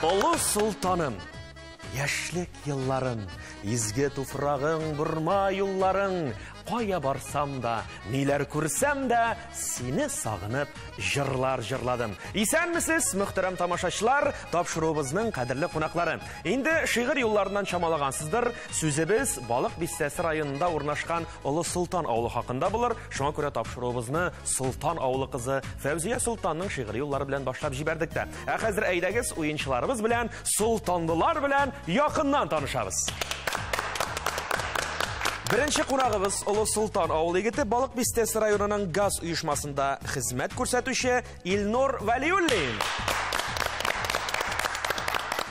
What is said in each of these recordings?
Олы Султаным, яшьлек елларым, изге туфрагың, бурма юлларың, кая барсам да, ниләр күрсәм дә, сине сагынып, җырлар җырладым. Исәнмесез, мөхтәрәм тамашачылар, тапшыруыбызның кадерле кунаклары. Инде шигырь юлларыннан чамалагансыздыр, сүзебез Балык Бистәсе районында урнашкан Олы Султан авылы хакында булыр. Шуңа күрә тапшыруыбызны Султан авылы кызы Фәүзия Султанның шигырь юллары белән башлап җибәрдек тә. Ә хәзер әйдәгез уенчыларыбыз белән, Султанлылар белән якыннан танышабыз. Беренче кунагыбыз Олы Султан авыл егете Балык Бистәсе районының газ оешмасында хезмәт күрсәтүче Илнур Вәлиуллин.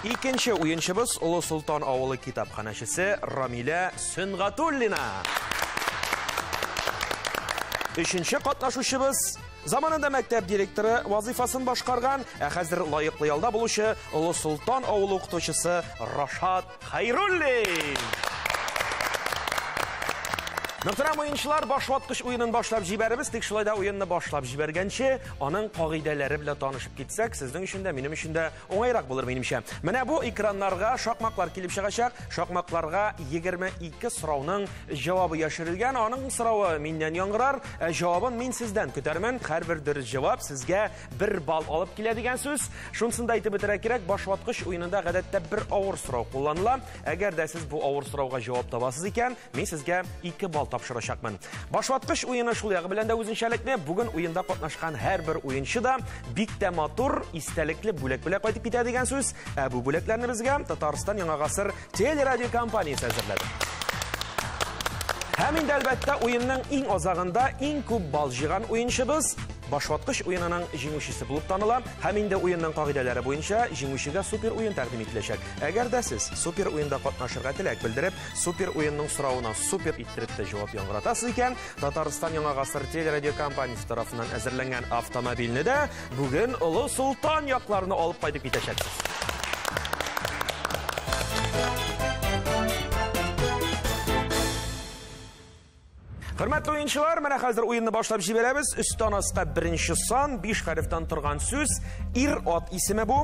Икенче уенчыбыз Олы Султан авылы китапханәчесе Рамилә Сөнгатуллина. Өченче катнашучыбыз заманында мәктәп директоры вазифасын башкарган, ә хәзер лаеклы ялда булучы Олы Султан авылы укытучысы Рашат Хайруллин. Мөхтәрәм уенчылар, башваткыч уенын башлап җибәрбез, тик шулай да уенны башлап җибәргәнче, аның кагыйдәләре белән танышып китсәк, сезнең өчен дә, минем өчен дә уңайрак булыр минемчә. Менә бу экраннарга шакмаклар килеп чыгачак. Шакмакларга 22 сорауның җавабы яшерелгән. Аның соравы миннән яңгырар, җавабын мин сездән көтәрмен. Һәрбер дөрес җавап сезгә 1 балл алып килә дигән сүз. Шунысын да әйтеп бетерә кирәк, башваткыч уенында гадәттә бер авыр сорау кулланыла. Әгәр дә сез бу авыр сорауга җавап табасыз икән, мин сезгә 2 балл тапшырачакмын. Башваткыч уены шул ягы белән дә үзенчәлекле. Бүген уенда катнашкан һәрбер уенчы да бик тә матур, истәлекле бүләк белән кайтып китә дигән сүз. Бу бүләкләрне безгә Татарстан Яңа гасыр телерадио компаниясе әзерләде. Һәм инде әлбәттә уенның иң азагында иң күп балл җыйган уенчыбыз башваткыч уенының җиңүчесе булып таныла. Һәм инде уенның кагыйдәләре буенча җиңүчегә супер уен тәкъдим ителәчәк. Әгәр дә сез супер уенда катнашырга теләк белдереп, супер уенның соравына супер иттереп тә җавап яңгыратасыз икән, Татарстан Яңа гасыр телерадио компаниясе тарафыннан әзерләнгән автомобильне дә бүген Олы Султан якларына алып кайтып китәчәксез. Хөрмәтле уенчылар, менә хәзер уенны башлап җибәрәбез. Өстән астка беренче сан 5 хәрефтән торган сүз. Ир-ат исеме бу.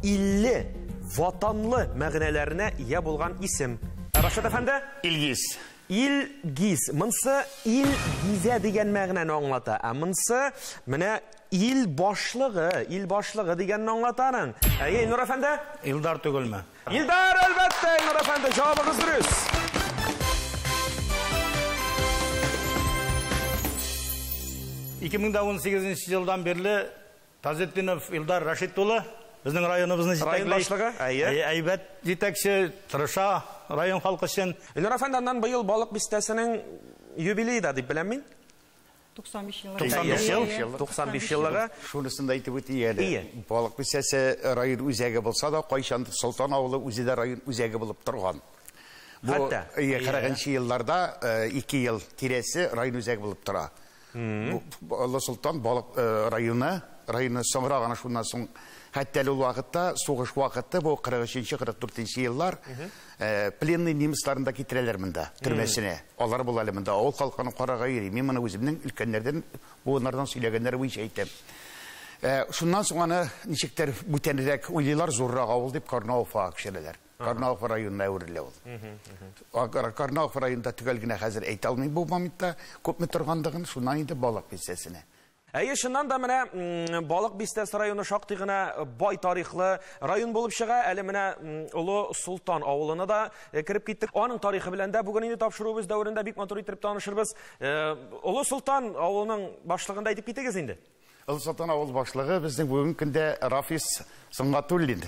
50 ватанлы мәгънәләренә ия булган исем. Рашид әфәнде? Илгиз. Илгиз. Монсы Илгизә дигән мәгънәне аңлата. Ә монсы менә ил башлыгы дигәнне аңлатаның. Илнур әфәнде? Илдар түгелме? Илдар, әлбәттә, Илнур әфәнде, җавабыгыз дөрес. 2018 жылдан берле Тазетдинов Илдар Рашид улы безнең районыбызны җитәкләй. Әйбәт җитәкче, тырыша район халкы өчен. Илнур әфәндәннән быел Балык Бистәсенең юбилее да дип беләм мин. 95 ел. 95 еллыгы. Шунысын да әйтеп үтәйеле. Балык Бистәсе район үзәге булса да, кайчан Султан авылы үзе дә район үзәге булып торган. Бу 40 елларда 2 ел тирәсе район үзәге булып тора. Олы Султан Балык районы соңраган шуннан соң хәтта ул вакытта, сугыш вакыты, бу 43-44 еллар пленный немецларында китерәләр монда, төрмәсенә. Алар бул әле монда авыл халкының карага йөри. Мин моны үземнең өлкәннәрдән, буыннардан сөйләгәннәр буенча әйтәм. Шуннан соң аны ничектер бүтәнрәк уйлыйлар, зуррак авыл дип Карнауфка кешеләр. Карнауф районына әверелә ул. Карнауф районында төгәл генә хәзер әйтә алмыйм бу моментта, күпме торгандыгын, шуннан инде Балык Бистәсенә. Шуннан да менә Балык Бистәсе районы шактый гына бай тарихлы район булып чыга. Әле менә Олы Султан авылына да кирип киттек. Аның тарихы белән дә бүген инде тапшыруыбыз дәверендә бик матур итеп танышырбыз. Олы Султан авылының башлыгында әйтеп китегез инде. Олы Султан авыл башлыгы безнең бүген көндә Рафис Сөнгатуллин.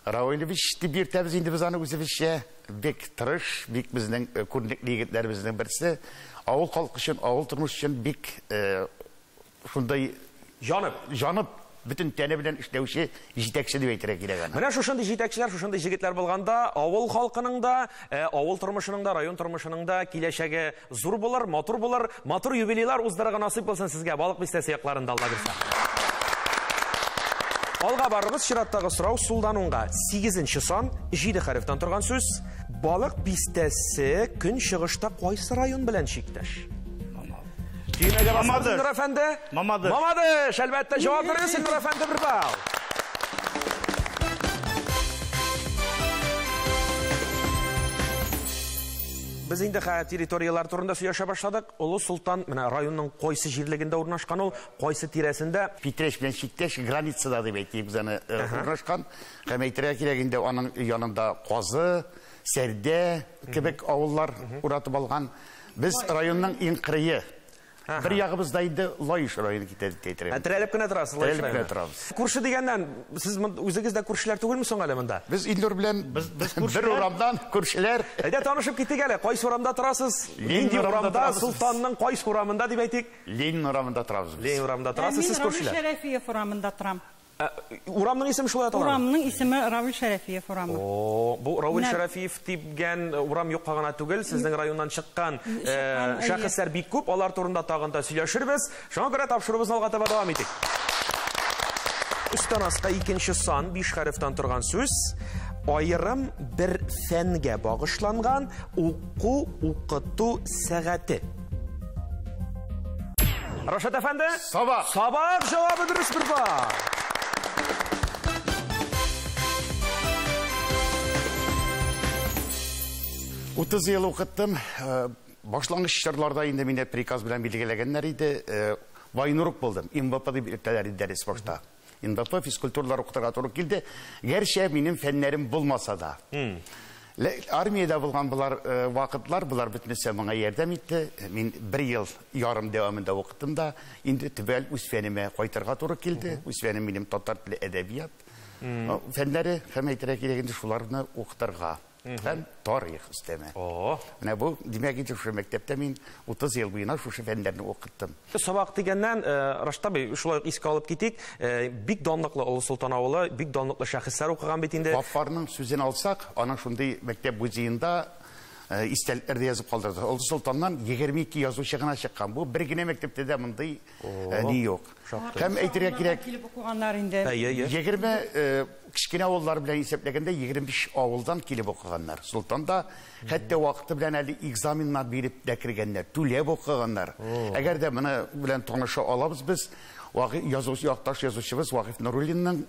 Равилевич дип йөртәбез инде без аны үзебезчә. Бик тырыш, бик безнең күренекле егетләребезнең берсе. Авыл халкы өчен, авыл тормыш өчен бик шундай җанып бөтен тәне белән эшләүче җитәкче дип әйтергә кирәк аны. Менә шушындый җитәкчеләр, шушындый җегетләр булганда, авыл халкының да, авыл тормышының да, район тормышының да киләчәге зур булыр, матур булыр. Матур юбилейлар уздырырга насыйп булсын сезгә Балык Бистәсе якларында, Алла бирсә. Алга барыбыз, чираттагы сорау Сулданунга. 8нче сан, 7 хәрефтән торган сүз. Балык Бистәсе көнчыгышта кайсы район белән чиктәш? Тимәгә басасыз, Илнур әфәнде? Мамадыш. Мамадыш, әлбәттә җавап бирегез, Илнур әфәнде, 1 балл. Без инде территориялар турында сөйләшә башладык. Олы Султан менә районның кайсы җирлегендә урнашкан ул, кайсы тирәсендә? Питреш белән чиктәш границада дип әйтик, аны урнашкан. Һәм әйтергә кирәк инде аның янында Казы, Сәрдә кебек авыллар уратып алган. Без районның иң кырые. Bir ягыбызда инде Лаиш районы китәде әйтергә. Терәлеп кенә торасыз Лаиш районы. Күрше дигәннән, сез үзегез дә күршеләр түгелме соң әле монда? Без Илнур белән бер урамдан күршеләр. Әйдә танышып киттек әле. Кайсы урамда торасыз? Нинди урамда? Султанның кайсы урамында дип әйтик? Ленин урамында торабыз. Ленин урамында торасыз, сез күршеләр. Равил Шәрәфиев урамында торам. Урамның исеме шулай атала? Урамның исеме Равил Шәрәфиев урамы. Бу Равил Шәрәфиев дигән урам юкка гына түгел, сезнең районнан чыккан шәхесләр бик күп, алар турында тагын да сөйләшербез. Шуңа күрә тапшырыбызны алга таба дәвам итик. Үстән аска икенче сан 5 хәрефтән торган сүз. Айрым бер фәнгә багышланган укыту сәгате. Рашид әфәнде? Сабак. Сабак җавабы дөрес бер бар. Утыз ел укыттым. Башлангыч чорларда инде мине приказ белән билгеләгәннәр иде. Вайнурук булдым. МВП дип әйтәләр дәрес башта. МВП физкультуралар укытырга туры килде. Гәрчә минем фәннәрем булмаса да. Армияда булган булар вакытлар, булар бетмәсә моңа ярдәм итте. Мин 1 ел ярым дәвамында укыттым да, инде төбәл үз фәнемә кайтырга туры килде. Үз фәнем минем татар теле әдәбият. Фәннәре һәм әйтергә кирәк шуларны укытырга. Һәм тарих өстәмә. Менә бу димәк инде шушы мәктәптә мин 30 ел буена шушы фәннәрне укыттым. Сабак дигәннән Раштаби шулай искә алып китик. Бик данлыклы Олы Султан авылы, бик данлыклы шәхесләр укыган бит инде. Вафарның сүзен алсак, аның шундый мәктәп музеенда истәлекләрдә язып калдырды. Олы Султаннан 22 язучы гына чыккан. Бу бер генә мәктәптә дә мондый ни юк. Һәм әйтергә кирәк, Килеп укыганнар инде. 20 кичкенә авыллар белән исәпләгәндә 25 авылдан килеп укыганнар. Султанда хәтта вакыты белән әле экзаменнар биреп дә кергәннәр, түләп укыганнар. Әгәр дә моны белән таныша алабыз без, язучы якташ язучыбыз Вакыйф Нуруллинның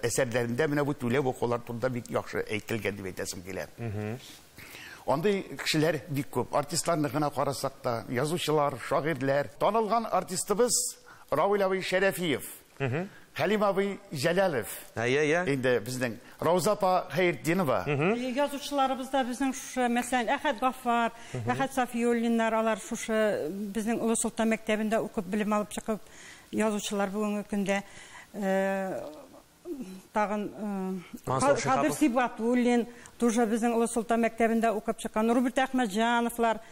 әсәрләрендә менә бу түләп укулар турында бик яхшы әйтелгән дип әйтәсем килә. Андый кешеләр бик күп. Артистларны гына карасак та, язучылар, шагыйрьләр, танылган артистыбыз Равил Шәрәфиев. Хәлим абый Җәлалов. Инде безнең Рауза апа Хәйретдинова. Язучыларыбыз да безнең шушы, мәсәлән, Әхәт Гафар, Әхәт Сафиуллиннар, алар шушы безнең Олы Султан мәктәбендә укып белем алып чыгып, язучылар бүгенге көндә тагын Кадыр Сибгатуллин, тоже безнең Олы Султан мәктәбендә укып чыккан, Руберт Әхмәтҗановлар.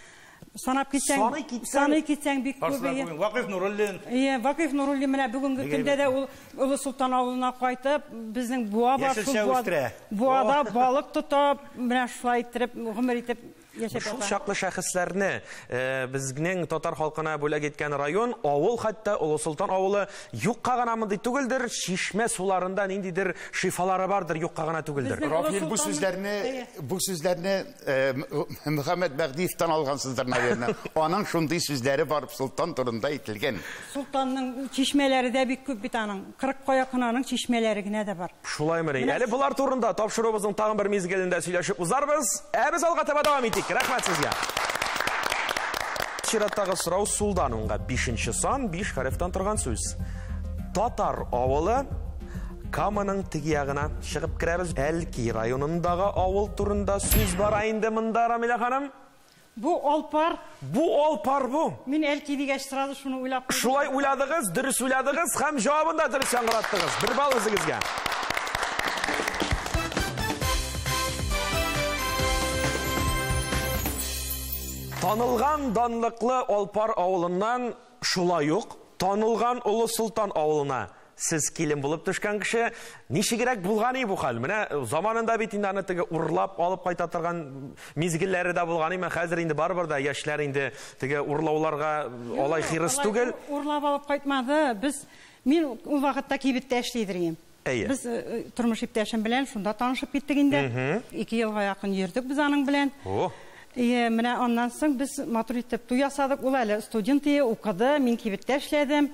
Санап китсәң бик күп. Вакыйф Нуруллин. Вакыйф Нуруллин менә бүгенге көндә дә ул Олы Султан авылына кайтып, безнең буа бар, буада балык тотып, менә шулай итеп, гомер итеп яшәп Шул шаклы шәхесләрне безнең татар халкына бүләк иткән район, авыл, хәтта Олы Султан авылы юкка гына мондый түгелдер, чишмә суларында ниндидер шифалары бардыр, юкка гына түгелдер. Рафил, бу сүзләрне Мөхәммәд Бәгдиевтан алгансыздыр, наверное. Аның шундый сүзләре барып Султан турында әйтелгән. Султанның чишмәләре дә бик күп бит аның. 40 каякынаның чишмәләре генә дә бар. Шулаймы? Әле булар турында тапшырыбызның тагын бер мизгелендә сөйләшеп узарбыз. Без алга таба дәвам итик. Рәхмәт сезгә. Чираттагы сорау Сулданунга 5-нче сан 5 хәрефтән торган сүз. Татар авылы Каманың теге ягына чыгып керәбез. Әлки районындагы авыл турында сүз бара инде монда, Рамила ханым. Бу Алпар. Бу Алпар бу. Мин Әлки дигәч сразу шуны уйлап куйдым. Шулай уйладыгыз, дөрес уйладыгыз һәм җавабын да дөрес яңгыраттыгыз. Бер балл үзегезгә. Танылган данлыклы Алпар авылыннан шулай ук танылган Олы Султан авылына сез килен булып төшкән кеше ничегрәк булган бу хәл? Менә заманында бит инде аны теге урлап алып кайта торган мизгилләре дә булган име. Хәзер инде барбыр да яшьләр инде теге урлауларга алай хирыс түгел. Урлап алып кайтмады. Мин ул вакытта кибеттә эшлидер идем. Без тормыш иптәшем белән шунда танышып киттек инде. 2 елга якын йөрдек без аның белән. Менә аннан соң без матур итеп туй ясадык. Ул әле студент укыды, мин кибеттә эшләдем.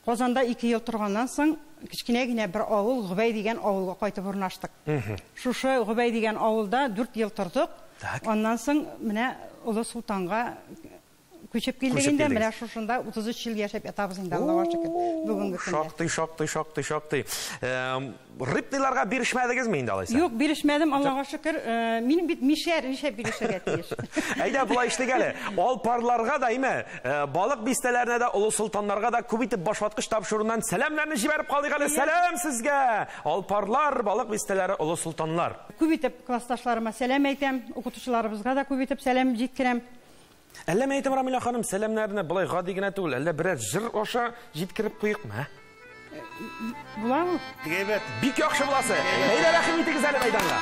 Казанда 2 ел торганнан соң кичкенә генә бер авыл, Губай дигән авылга кайтып урнаштык. Шушы Губай дигән авылда 4 ел тордык. Аннан соң менә Улы Султанға көчеп келдігінде, міне шушында 33 жыл яшап ятабыз инде, Аллаға шүкір, бүгінгі күнде. Шақты. Рыбныларға берішмәдіңіз ме инде алайса? Yok, берішмәдім, Аллаға шүкір. Менің бит мишер берішерге тиеш. Әйдә, бұлай іштік әлі. Алпарларға да, балық бистелеріне де, ұлы сұлтанларға да көбейтіп башватқыш тапшырынан сәлемлеріні жіберіп қалдық әлі. Сәлем сізге! Алпарлар, балық бистелері, ұлы сұлтанлар. Көбейтіп классташларыма сәлем әйтем, оқытушыларыбызға да көбейтіп сәлем жеткірем. Әлі мәйтім, Рамиля ханым, сәлемлеріне бұлай ғади гіне түгіл, әлі бірер жыр оша жеткіріп қойық ма? Бұла бұл? Бик яқшы бұласы. Әйді рәхім етігіз әлі майданға.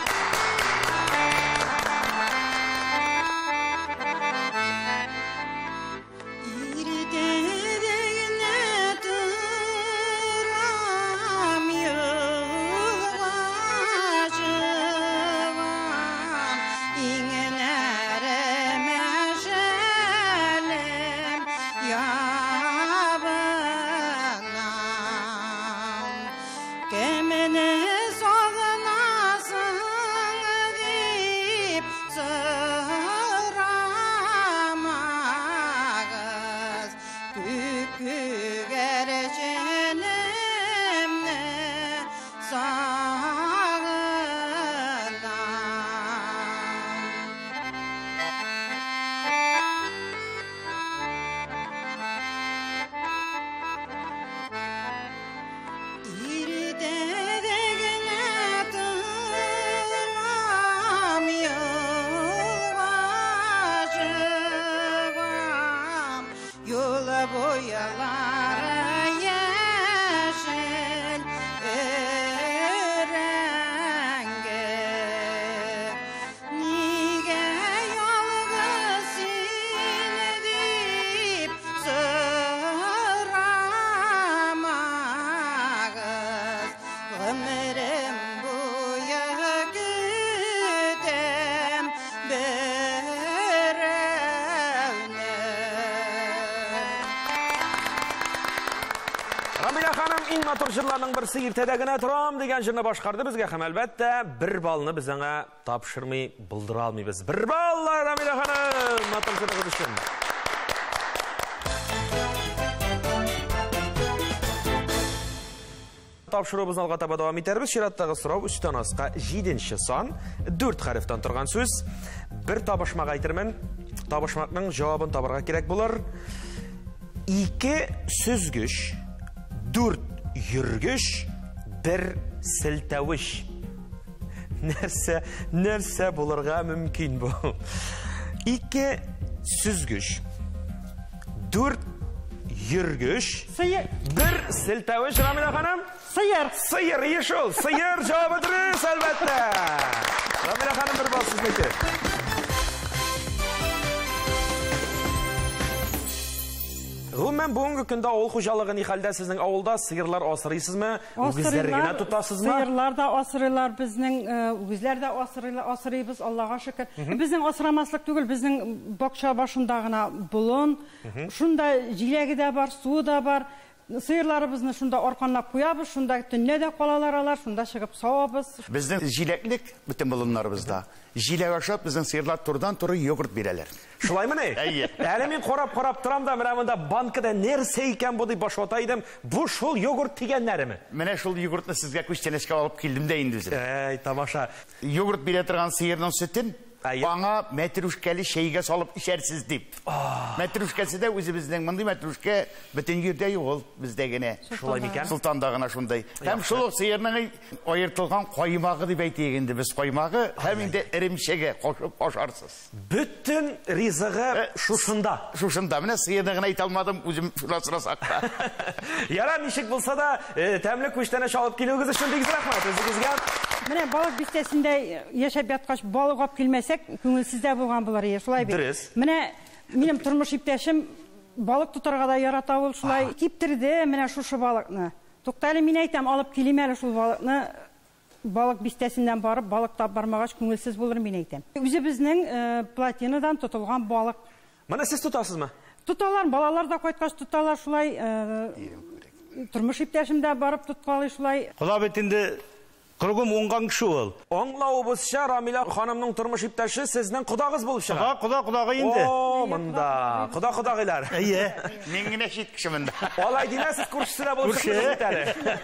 Рамиля ханым, иң матур жырларның бірсі ертедегіне тұрам деген жырны башқарды бізге һәм әлбәттә бір балны бізіңе тапшырмай бұлдыра алмайбыз. Бір балла, Рамиля ханым, матур жырны үшін. Тапшырыбызны алға таба давам етербіз. Шираттағы сұрау үстен асқа 7-ші сан, 4 хәрефтен тұрған сөз. Бір табышмаға айтырмын. Табышмақның жауабын табырға керек болар. 2 сүзгіш, 4 йүргіш, 1 сілтәуіш. Нәрсе болырға мүмкін бұл. 2 сүзгіш, 4 йүргіш, 1 сілтәуіш. Рамиля ханым? Сыйыр. Сыйыр, ешіл. Сыйыр жауабы дұрыс, әлбәтті. Рамиля ханым бір бал сізмекті. Ғылмен бүгінгі күнді ауыл құжалығы не халда сіздің ауылда сыйырлар асырайсыз ма? Үгіздергіне тұтасыз ма? Сыйырлар да асырайлар, біздің үгізлер де асырайбыз, Аллаға шүкір. Біздің асырамаслық түгіл, біздің бақша башындағына бұлын, шында жилегі де бар, суы да бар. Сыйырларыбызны шunda арқанлап қоябыз, шunda түнне де қалалар алар, шunda шығып сауабыз. Біздің жилеклік бүтін бұлынларыбызда. Жилек ашап, біздің сыйырлар тұрдан тұры йогурт берелер. Шулай міне? Әлі мен қорап тұрам да, мына банкада нәрсе екен бұды башватайдым. Бұл шул йогурт деген нәрі ме? Міне шул йогуртны сізге көштенешке алып келдім де енді өзім. Тамаша. Йогурт бере тұрған сыйырның сүтін баңа мәтрушкәлі шейге салып ішерсіз деп. Мәтрушкәсі де өзі біздің мұндай мәтрушке бүтін жерде ол біздегіне. Шулай мекен? Сұлтандағына шундай. Әм шул сыйырның айыртылған қоймағы деп әйтегенді біз қоймағы, әм енді ірімшеге қошып ашарсыз. Бүтін ризығы шушында. Шушында. Міне сыйырның айта алмадым, өзім сұрасақта. Яра, нешік болса да, тәмлік көштені шалып келуіңіз үшін дегіз рахмат. Өзіңізге. Міне балық бистесінде яшап ятқаш балық ап келмесек, көңілсізде болған бұлар шулай бек. Дұрыс. Міне менің тұрмыш иптешім балық тұтарға да ярата ол шулай кептірді міне шушы балықны. Тоқтайлы мен айтам, алып келем әлі шул балықны, балық бистесінден барып, балық тап бармағаш көңілсіз болыр мен айтам. Өзі біздің платинадан тұтылған балық. Міне сіз тұтасыз ма? Тұталар, балалар да қойтқаш тұталар шулай. Тұрмыш иптешім де барып тұтқалы шулай. Құда бетінде Кругом 10 кеше ул. Аңлавыбызча, Рамила ханымның тормыш иптәше сезнең кодагыз булып чыга. Кодагы инде. О, монда. Кодагылар. Мен генә шит кеше монда. Алай динәсез күршесенә булып чыга.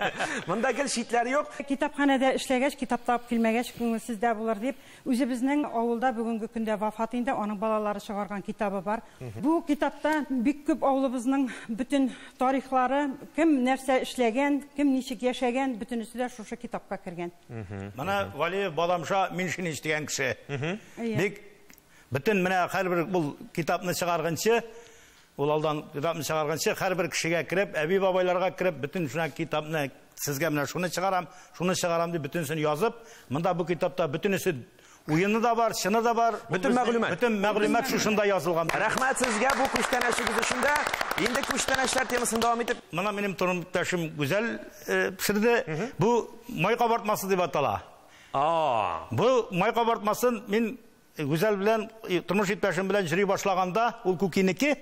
Монда гел шитләр юк. Китапханәдә эшләгәч, китап табып килмәгәч, күңелсездә булыр дип, үзебезнең авылда бүгенге көндә вафат инде, аның балалары чыгарган китабы бар. Бу китапта бик күп авылыбызның бүтән тарихлары, кем нәрсә эшләгән, кем ничек яшәгән, бөтенесе дә шушы китапка кергән. Мана Вали Бадамша Миншинич дигән кеше. Бик бүтән менә һәрбер бу китапны чыгарганчы, ул алдан китапны чыгарганчы һәрбер кешегә кирип, әби бабайларга кирип, бүтән шуна китапны сезгә менә шуны чыгарам дип бүтәнсен язып, монда бу китапта бүтәнесе уйыны да бар, чыны да бар, бүтән мәгълүмат шушында язылган. Рәхмәт сезгә бу күчтәнәшегез өчен дә. Инде күчтәнәшләр темасын дәвам итеп. Мына минем тормышташым гүзәл пешерде. Бу май кабартмасы дип атала. Бу май кабартмасын мин гүзәл белән тормыш иптәшем белән җыри башлаганда, ул күкинеке.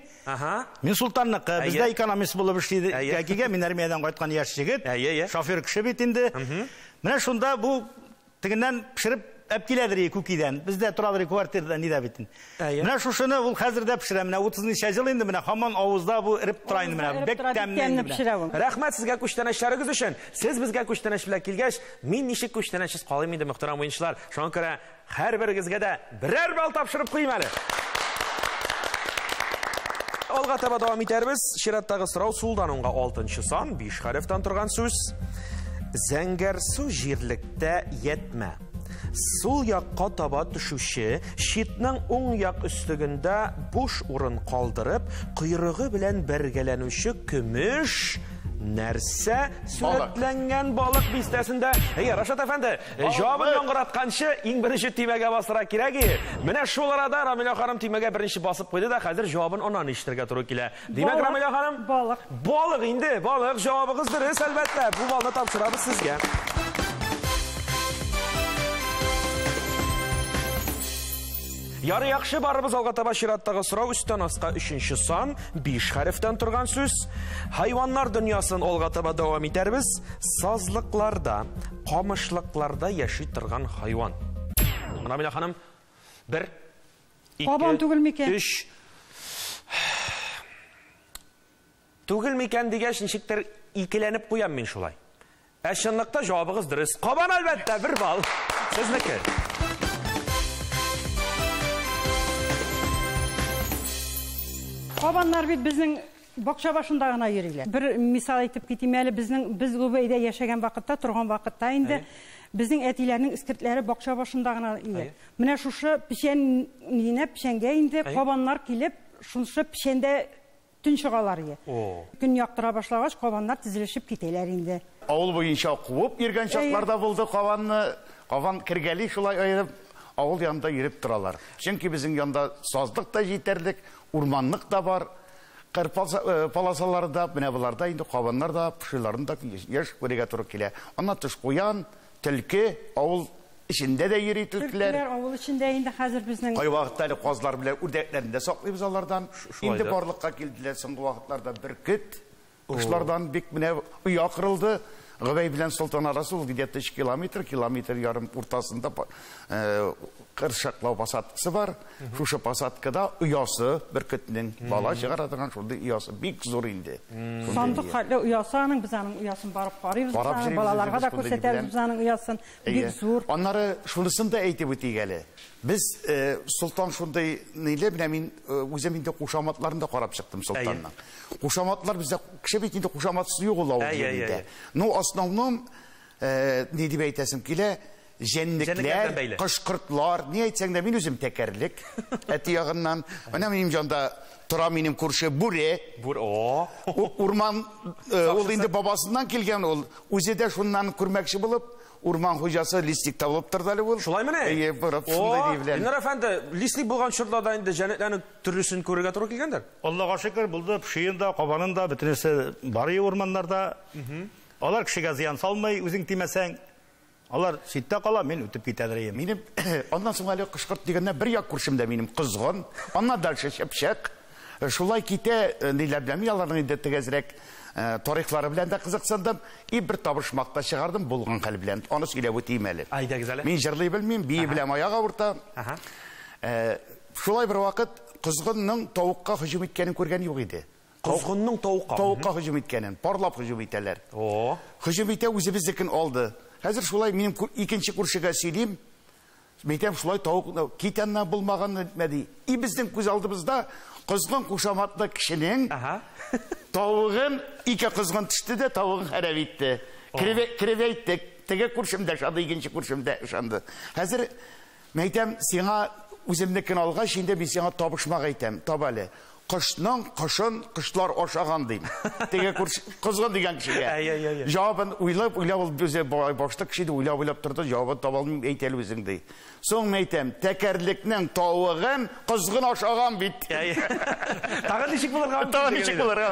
Мин Султанныкы, бездә экономист булып эшлиде. Кәкигә мин армиядан кайткан яшь җегет. Шофер кеше бит инде. Менә шунда бу тигеннән пешереп әпкиләдер күкидән. Бездә торадыр квартирада нидә битен. Менә шушыны ул хәзердә пешерә. Менә 30 ничә ел инде менә һаман авызда бу иреп тора инде менә. Бек тәмле пешерә ул. Рәхмәт сезгә күчтәнәшләрегез өчен. Сез безгә күчтәнәш белән килгәч, мин ничек күчтәнәшсез калыйм инде мөхтәрәм уенчылар. Шуңа күрә һәрберегезгә дә берәр бал тапшырып куйм әле. Алга таба дәвам итәрбез. Чираттагы сорау Сулданунга 6-нчы сан, 5 хәрефтән торган сүз. Зәңгәр су җирлектә ятма. Сул якка таба төшүче шитның уң як өстегендә буш урын калдырып, койрыгы белән бергәләнүче көмеш нәрсә сурәтләнгән балык бистәсендә. Рашид әфәнде, җавабын яңгыратканчы иң беренче тимәгә басыра кирәк. Менә шул арада Рамила ханым тимәгә беренче басып куйды да, хәзер җавабын аннан ишетергә туры килә. Димәк, Рамила ханым, балык. Балык инде, балык җавабыгыз дөрес, әлбәттә. Бу балны тапшырабыз сезгә. Ярый яхшы, барыбыз алга таба чираттагы сорау үстән аска 3-нчы сан, 5 хәрефтән торган сүз. Хайваннар дөньясын алга таба дәвам итәрбез. Сазлыкларда, камышлыкларда яши торган хайван. Рамила ханым, 1, 2, Кабан түгел микән? 3. Түгел микән дигәч, ничектер икеләнеп куям мин шулай. Ә чынлыкта җавабыгыз дөрес. Кабан, әлбәттә, 1 бал. Сезнеке. Кабаннар бит безнең бакча башында гына йөриләр. Бер мисал әйтеп китим әле, без Губайда яшәгән вакытта, торган вакытта инде безнең әтиләрнең искертләре бакча башында гына иде. Менә шушы пешәнгә инде кабаннар килеп, шушы пешәндә төн чыгалар иде. Көн яктыра башлагач, кабаннар тизелешеп китәләр инде. Авыл буенча куып йөргән чакларда булды кабанны. Кабан кергәли шулай аерып, авыл янында йөреп торалар. Чөнки безнең янда сазлык та җитәрлек, урманлык да бар. Кыр полосаларда, менә буларда инде кабаннар да, пешеләрен дә яшь күрегә туры килә. Аннан тыш куян, төлке, авыл içinde de yürüy Türkler. Avul içinde indi hazır bizden. Kay vakitlerde kozlar bile urdeklerinde saklıyız onlardan. Indi barlıkka geldiler son vakitlarda bir küt. Kuşlardan bir mine uya kırıldı. Gıbey bilen Sultan arası oldu. 70 kilometre yarım ortasında kırşaklav basatçısı var. Şu pasatkada uyası bir kütünün bala çıkaratan şurada uyası büyük zor indi. Sandık halde uyasının bizanın uyasını barıp qarıyız. Balalarga da gösteririz bizanın uyasını büyük zor. Onları şunusunu da eğitip öteyeli. Biz Sultan şunday neyle bilemin özeminde kuşamatlarında qarap çıktım Sultan'dan. Kuşamatlar bizde kişi bitinde kuşamatçısı yok ola o yerinde. No основном ne diye eytesim kile jenlikler, kışkırtlar, niye etsen de min özüm tekerlik. Eti yağından, benim canda tura minim kurşu bure. Urman, ol indi babasından kelgen ol. Uzede şundan kurmakçı bulup, Urman hocası listik tavılıp tırdalı bul. Şulay mı ne? Enler efendi, listik bulgan şurada indi cennetlerin türlüsünü körüge turu kelgendir? Allah'a şükür buldu, pişiğinde, kabanında, bitinesi bari ormanlarda. Onlar kişiye ziyan salmay, özün demesen, onlar sitte kala, men ötüp gitədireyim. Benim, ondan sonra kışkırt degende bir yak kurşumda benim kızgın, ondan dalşı şepşek. Şulay kite, neyle bilemiyorlar, neyle tegezrek, тарихлары белән дә кызыксындым, и бер табышмакта чыгардым булган хәл белән. Аны сөйләп үтим әле. Мин җырлый белмим, бии белән аяк авырта. Шулай бер вакыт кызгынның тавыкка һөҗүм иткәнен күргән юк иде. Кызгынның тавыкка һөҗүм иткәнен, парлап һөҗүм итәләр. Һөҗүм итә үзебезнекен алды. Хәзер шулай минем икенче күршегә сөйлим. Мәйтәм шулай тавык китәннән булмаган мәди. И безнең күз алдыбызда кызгын кушаматлы кешенең тавыгын ике кызгын төште дә тавыгын хәрәп итте. Кирәвәйтте. Теге күршемдә шады, икенче күршемдә ышанды. Хәзер мәйтәм сиңа үземнекен алгач инде мин сиңа табышмак әйтәм. Таба әле. Кышның кышын кышлар ашаган дим. Теге кызгын дигән кешегә. Җавабын уйлап ул үзе башта кеше уйлап торды, җавабын таба алмыйм, әйт әле үзең ди. Соң мәйтәм, тәкәрлекнең тавыгын кызгын ашаган бит. Тагын ничек булырга? Тагын ничек булырга?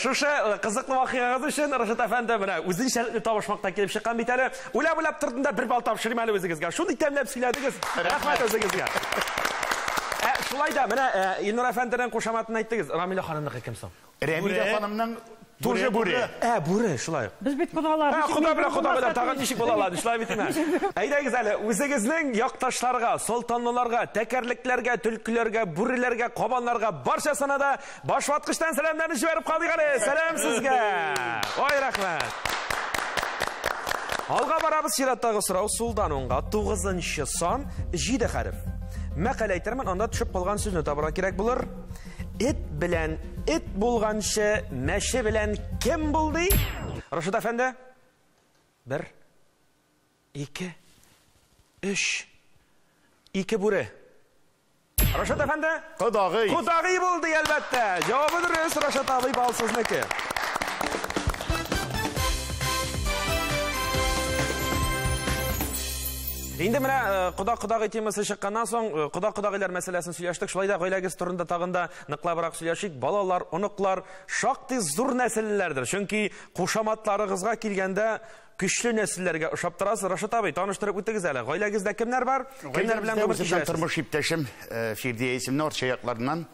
Шушы кызыклы вакыйгагыз өчен Рашид әфәнде менә үзенчә табышмакта килеп чыккан бит әле. Уйлап тордым да бер бал тапшырыйм әле үзегезгә. Шундый тәмләп сөйләдегез. Рәхмәт үзегезгә. Шулай да, менә Илнур әфәнденең кушаматын әйттегез. Рамилә ханымныкы кем соң? Рамилә ханымның тоже бүре. Бүре, шулай. Без бит кудалар. Худа белән тагын ничек булалар, шулай бит инде. Әйдәгез әле, үзегезнең якташларга, солтанлыларга, тәкәрлекләргә, төлкеләргә, бүреләргә, кабаннарга барчасына да башваткычтан сәламнарны җибәреп калдык әле. Сәлам сезгә. Ой, рәхмәт. Алга барабыз чираттагы сорау сулдан уңга 9-нчы сан 7 хәреф. Мәкалә әйтермен, анда төшеп калган сүзне табырга кирәк булыр. Эт белән эт булганчы, мәше белән кем булды? Рашид әфәнде? 1, 2, 3, 2 бүре. Рашид әфәнде? Кудагый. Кудагый булды, әлбәттә. Җавабы дөрес, Рашид абый балсызныкы. Инде менә кудагый темасы чыкканнан соң, кудагыйлар мәсьәләсен сөйләштек. Шулай да гаиләгез турында тагында ныклабрак сөйләшик. Балалар, оныклар шактый зур нәселләрдер. Чөнки кушаматларыгызга килгәндә көчле нәселләргә ошап торасыз. Рашид абый, таныштырып үтегез әле. Гаиләгездә кемнәр бар? Кемнәр белән гомер кичерәсез? Тормыш иптәшем Фирдия исемле Орча якларыннан.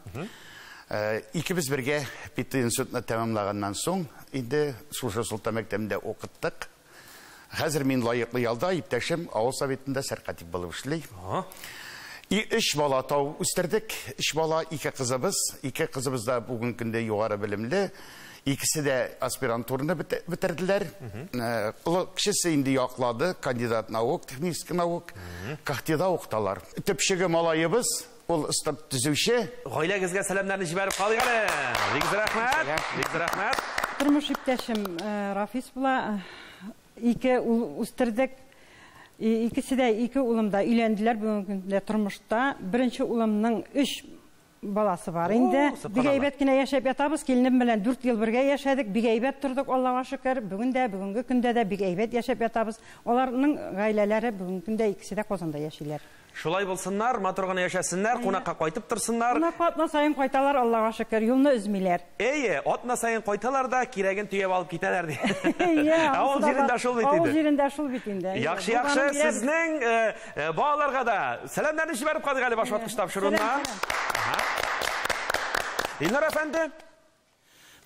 Икебез бергә пединститутны тәмамлаганнан соң инде Шушы Султан мәктәбендә укыттык. Хәзер мин лайыклы ялда иптәшем авыл советында сәркатиб булып эшли. 3 бала тау үстердек. 3 бала, 2 кызыбыз. 2 кызыбыз да бүген көндә югары белемле. Икесе дә аспирантураны бетерделәр. Кичесе инде яклады, кандидат наук, технический наук. Кахтида укыталар. Төпчеге малайыбыз, ул стат төзүче. Гаиләгезгә сәламнарны җибәреп калыйк әле. Бик рәхмәт. Бик рәхмәт. Тормыш иптәшем Рафис була. 2 ул үстердек. Икесе дә 2 улым да өйләнделәр бүген көндә тормышта. Беренче улымның 3 баласы бар инде. Бик әйбәт кенә яшәп ятабыз. Килинем белән 4 ел бергә яшәдек. Бик әйбәт тордык, Аллаһка шөкер. Бүгенге көндә дә бик әйбәт яшәп ятабыз. Аларның гаиләләре бүген көндә икесе дә Казанда яшиләр. Шулай булсыннар, матур гына яшәсеннәр, кунакка кайтып торсыннар. Кунакка атна сайын кайталар, Аллаһка шөкер, юлны өзмиләр. Атна сайын кайталар да кирәген төяп алып китәләр ди. Авыл җирендә шул бит инде. Авыл җирендә шул бит инде. Яхшы, сезнең балаларга да сәламнарны җибәреп калдык әле башваткыч тапшыруына. Илнур әфәнде?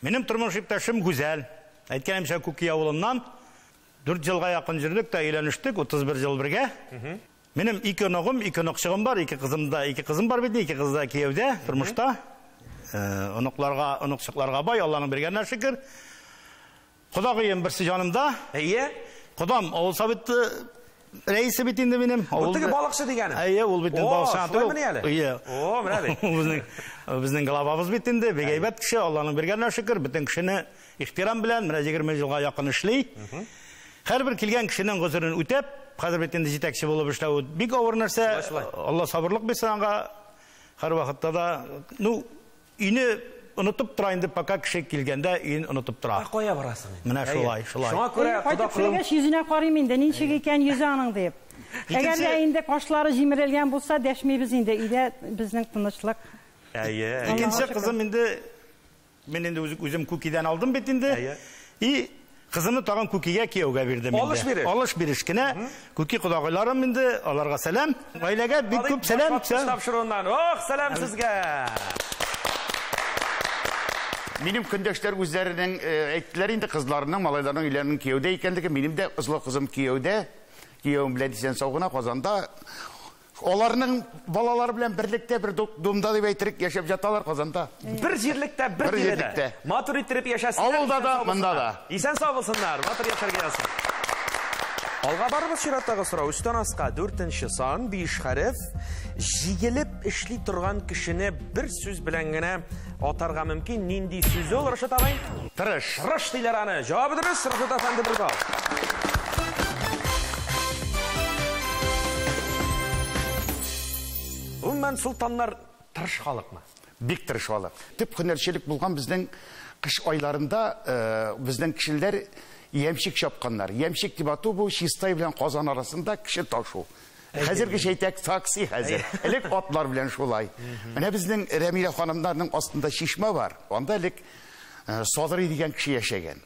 Минем тормыш иптәшем Гүзәл. Әйткәнемчә, Күки авылыннан 4 елга якын җирлек та өйләнештек, 31 ел бергә. Минем 2 оногым, 2 онокчыгым бар, 2 кызым бар бит, 2 кыз да кияүдә, тормышта. Онокчыкларга бай, Алланың бергәненә шөкер. Кудагыем берсе җанымда. Кудам авыл советы рәисе бит инде минем. Ул балыкчы дигәнем. Ул бит балыкчы. Менә Безнең главабыз бит инде, бик әйбәт кеше, Алланың бергәненә шөкер, бөтен кешене ихтирам белән, менә 20 елга якын эшли. Һәрбер килгән кешенең гозерен үтәп, хәзер бит инде җитәкче булып эшләү бик авыр нәрсә. Алла сабырлык бирсен аңа. Һәр вакытта да, өйне unutып тора инде, пока кеше килгәндә өен unutып тора. Кая барасың? Менә шулай. Шуңа күрә Кудагый йөзенә карыйм инде, ничек икән йөзе аның дип. Әгәр дә инде кашлары җимерелгән булса, дәшмибез инде, өйдә безнең тынычлык. Икенче кызым инде, мен инде үзем Күкидән алдым бит инде. И кызымны тагын Күкигә кияүгә бирдем инде. Алыш бириш кенә. Күки кудагыйларым инде, аларга сәлам. Гаиләгә бик күп сәлам. Тапшыруыннан. Ох, сәлам сезгә. Benim kündəşlər üzlərinin ettiler indi kızlarının, malaylarının üylərinin kiyevde ikenligi. Benim de ızlı kızım kiyevde. Kiyevim bilen isen soğuna Kazanda. Onların balaları bilen birlikte bir dumda deb aytırık yaşap jatalar Kazanda. Bir jirlikte, bir yeride. Matur ittirip yaşasınlar. Avulda da, mında da. İsen sağ olsunlar. Matur yaşar gelsin. Alga barыбыз чираттагы сорау үстән аска 4нче сан 5 хәреф җигелеп эшли торган кешене бер сүз белән генә атарга мөмкин. Нинди сүз ул, Рашид агай? Тырыш. Тырыш диләр аны. Җавабы дөрес, Рашид әфәнде бер бал. Умман султаннар тырыш халыкмы? Бик тырыш халык. Төп һөнәрчелек булган безнең кыш айларында безнең кешеләр Yemşik şapkanlar. Yemşik dibatu bu Şistay bilen Kazan arasında kişi taşı. Hazır ki şeytek taksi hazır. Elek atlar bilen şolay. Mene bizden Remile hanımlarının aslında şişme var. Onda elek Sadri diyen kişi yaşayan.